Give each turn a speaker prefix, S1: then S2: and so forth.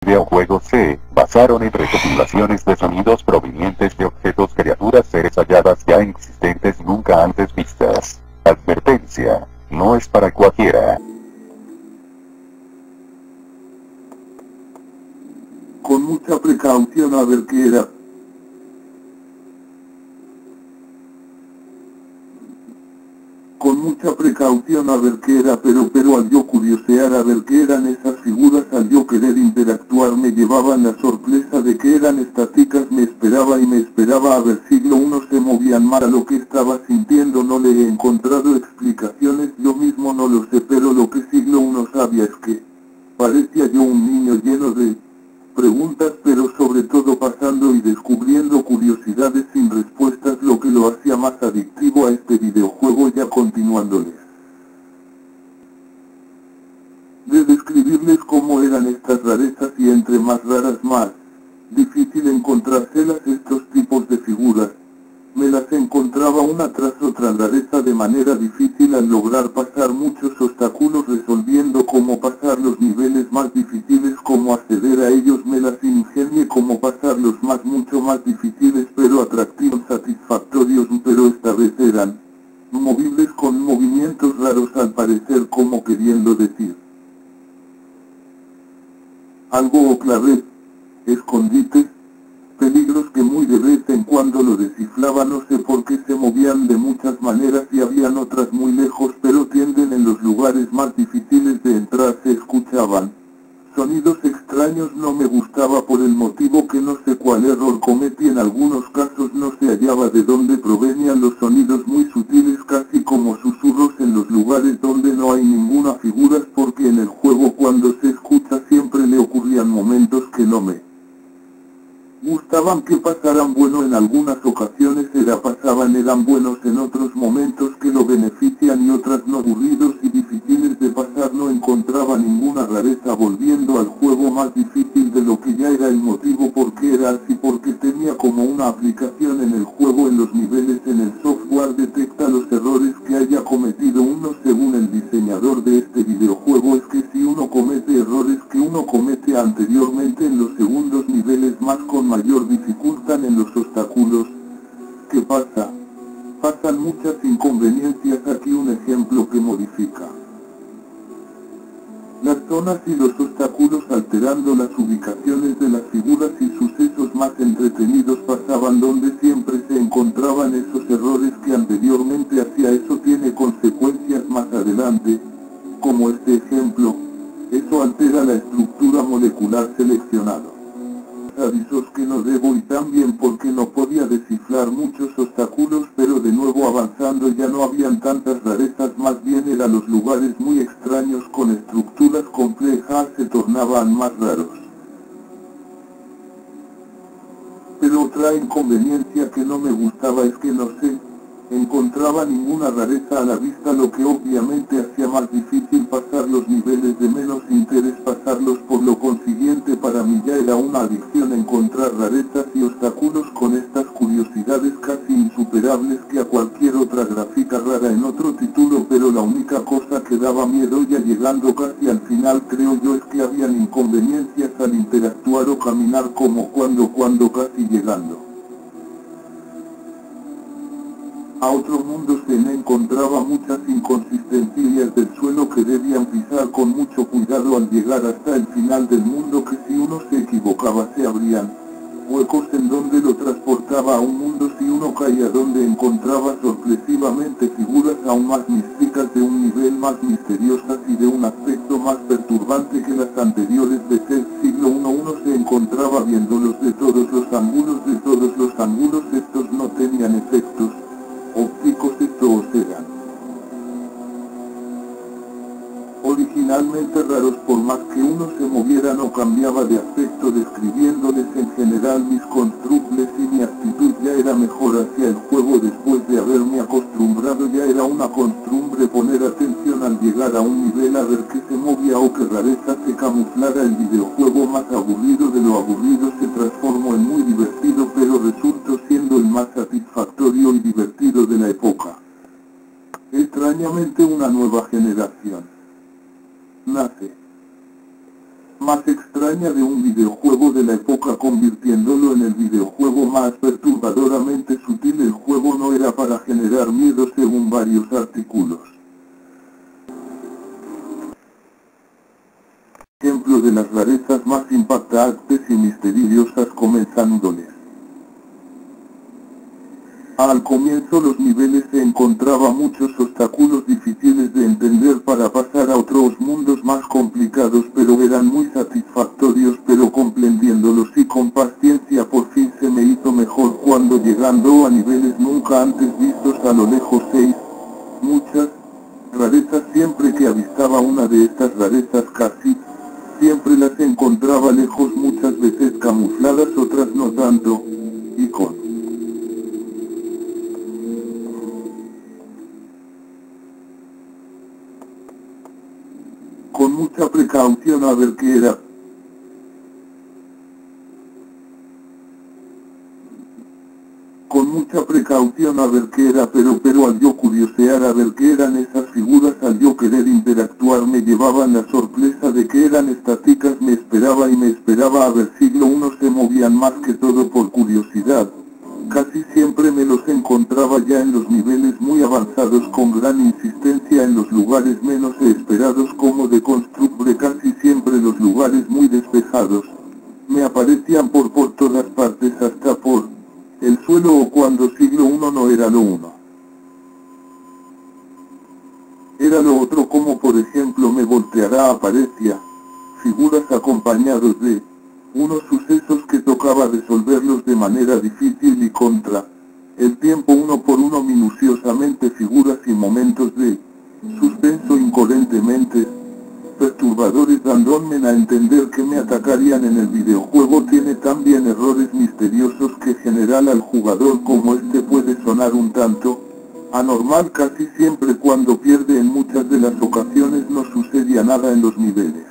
S1: Videojuegos se basaron en recopilaciones de sonidos provenientes de objetos, criaturas, seres halladas ya existentes nunca antes vistas. Advertencia: no es para cualquiera.
S2: Con mucha precaución a ver qué era. Con mucha precaución a ver qué era, pero al yo curiosear a ver qué eran esas figuras, al yo querer interactuar, me llevaban la sorpresa de que eran estáticas. Me esperaba a ver siglo uno se movían más. A lo que estaba sintiendo no le he encontrado explicaciones, yo mismo no lo sé, pero lo que siglo uno sabía es que parecía yo un niño lleno de preguntas, pero sobre todo pasando y descubriendo curiosidades sin respuestas, lo que lo hacía más adictivo a este videojuego. Ya continuándoles de describirles cómo eran estas rarezas, y entre más raras más difícil encontrárselas. Estos tipos de figuras me las encontraba una tras otra rareza de manera difícil, al lograr pasar muchos obstáculos, resolviendo cómo pasar los niveles más difíciles, cómo acceder a ellos. Me las ingenié cómo pasarlos mucho más difíciles, pero atractivos, satisfactorios, pero esta vez eran movibles con movimientos raros, al parecer como queriendo decir algo o clave, escondite, peligros que muy de vez en cuando lo descifraba. No sé por qué se movían de muchas maneras y habían otras muy lejos, pero tienden en los lugares más difíciles de entrar. Se escuchaban sonidos extraños, no me gustaba por el motivo que no sé cuál error cometí. En algunos casos no se hallaba de dónde provenían los sonidos, muy sutiles, casi como susurros en los lugares donde no hay ninguna figura, porque en el juego cuando se escucha siempre le ocurrían momentos que no me gustaban que pasaran. Bueno, en algunas ocasiones eran buenos, en otros momentos que lo benefician y otras no, aburridos y difíciles de pasar. No encontraba ninguna rareza, volviendo al juego más difícil de lo que ya era. El motivo por qué era así, porque tenía como una aplicación en el juego, en los niveles, en el software, detecta los errores que haya cometido uno. Según el diseñador de este videojuego, es que si uno comete errores que uno comete anteriormente en los segundos niveles más con mayor dificultad, en los obstáculos, ¿qué pasa? Pasan muchas inconveniencias. Aquí un ejemplo que modifica las zonas y los obstáculos, alterando las ubicaciones de las figuras, y sucesos más entretenidos pasaban donde siempre se encontraban esos errores que anteriormente hacía. Eso tiene consecuencias más adelante, como este ejemplo. Eso altera la estructura molecular seleccionado. Avisos que no debo, y también porque no podía descifrar muchos obstáculos, pero de nuevo avanzando ya no habían tantas rarezas, más bien eran los lugares muy extraños con estructuras complejas, se tornaban más raros. Pero otra inconveniencia que no me gustaba es que no se encontraba ninguna rareza a la vista, lo que obviamente hacía más difícil pasar los niveles de menos interés, pasarlos. Por lo consiguiente, para mí ya era una adicción encontrar rarezas y obstáculos con estas curiosidades casi insuperables que a cualquier otra gráfica rara en otro título. Pero la única cosa que daba miedo, ya llegando casi al final creo yo, es que habían inconveniencias al interactuar o caminar, como cuando casi llegando a otro mundo se me encontraba muchas inconsistencias del suelo que debían pisar con mucho cuidado al llegar hasta el final del mundo, que si uno se equivocaba se abrían huecos en donde lo transportaba a un mundo. Si uno caía, donde encontraba sorpresivamente figuras aún más místicas, de un nivel más misteriosas y de un aspecto más perturbante que las anteriores. De ser siglo uno se encontraba viéndolos de todos los ángulos, estos no tenían efectos ópticos, estos eran originalmente raros. Por más que uno se moviera no cambiaba de aspecto. Describiéndoles en general mis construcbles y mi actitud ya era mejor hacia el juego. Después de haberme acostumbrado, ya era una costumbre poner atención al llegar a un nivel, a ver qué se movía o qué rareza se camuflara. El videojuego, más aburrido de lo aburrido, se transformó en muy divertido, pero resultó siendo el más satisfactorio y divertido de la época. Extrañamente, una nueva generación nace, más extraña, de un videojuego de la época, convirtiéndolo en el videojuego más perturbadoramente sutil. El juego no era para generar miedo según varios artículos. Ejemplo de las rarezas más impactantes y misteriosas comenzándoles. Al comienzo los niveles se encontraba muchos obstáculos difíciles de entender para pasar a otros mundos más complicados, pero eran muy satisfactorios. Pero comprendiéndolos y con paciencia por fin se me hizo mejor cuando, llegando a niveles nunca antes vistos a lo lejos, muchas rarezas. Siempre que avistaba una de estas rarezas, casi siempre las encontraba lejos, muchas veces camufladas, otras no tanto, y con mucha precaución a ver qué era. Con mucha precaución a ver qué era, pero al yo curiosear a ver qué eran esas figuras, al yo querer interactuar, me llevaban la sorpresa de que eran estáticas. Me esperaba a ver siglo uno se movían, más que todo por curiosidad. Casi siempre me los encontraba ya en los niveles muy avanzados, con gran insistencia en los lugares menos esperados, como de construcbre. Casi siempre los lugares muy despejados me aparecían por todas partes, hasta por el suelo, o cuando siglo uno no era lo uno, era lo otro, como por ejemplo me volteará, aparecía figuras acompañados de unos sucesos que tocaba resolverlos de manera difícil y contra el tiempo, uno por uno, minuciosamente, figuras y momentos de suspenso incoherentemente perturbadores, dándome a entender que me atacarían. En el videojuego tiene también errores misteriosos que generan al jugador, como este puede sonar un tanto anormal. Casi siempre cuando pierde, en muchas de las ocasiones no sucedía nada en los niveles.